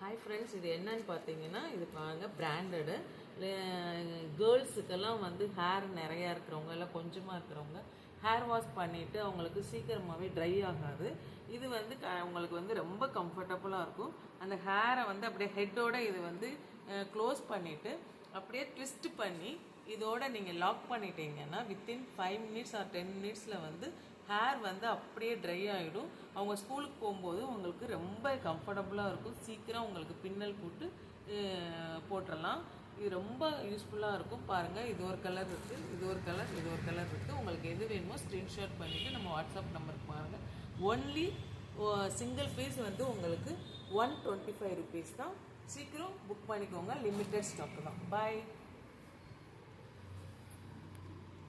Hi friends, இது என்னன்னு பார்த்தீங்கன்னா, இது பாருங்கள் பிராண்டடு. கேர்ள்ஸுக்கெல்லாம் வந்து ஹேர் நிறையா இருக்கிறவங்க இல்லை கொஞ்சமாக இருக்கிறவங்க ஹேர் வாஷ் பண்ணிவிட்டு அவங்களுக்கு சீக்கிரமாகவே ட்ரை ஆகாது. இது வந்து உங்களுக்கு வந்து ரொம்ப கம்ஃபர்டபுளாக இருக்கும். அந்த ஹேரை வந்து அப்படியே ஹெட்டோட இது வந்து க்ளோஸ் பண்ணிவிட்டு அப்படியே ட்விஸ்ட் பண்ணி இதோட நீங்கள் லாக் பண்ணிட்டீங்கன்னா வித்தின் 5 மினிட்ஸ் ஆர் 10 மினிட்ஸில் வந்து ஹேர் வந்து அப்படியே ட்ரை ஆகிடும். அவங்க ஸ்கூலுக்கு போகும்போது உங்களுக்கு ரொம்ப கம்ஃபர்டபுளாக இருக்கும். சீக்கிரம் உங்களுக்கு பின்னல் போட்டு போட்டுடலாம். இது ரொம்ப யூஸ்ஃபுல்லாக இருக்கும். பாருங்கள், இது ஒரு கலர் இருக்குது, இது ஒரு கலர், இது ஒரு கலர் இருக்குது. உங்களுக்கு எது வேணுமோ ஸ்க்ரீன்ஷாட் பண்ணிவிட்டு நம்ம வாட்ஸ்அப் நம்பருக்கு பாருங்கள். ஒன்லி சிங்கிள் பீஸ் வந்து உங்களுக்கு 125 ருபீஸ் தான். சீக்கிரம் புக் பண்ணிக்கோங்க. லிமிட்டட் ஸ்டாக் தான். பாய்.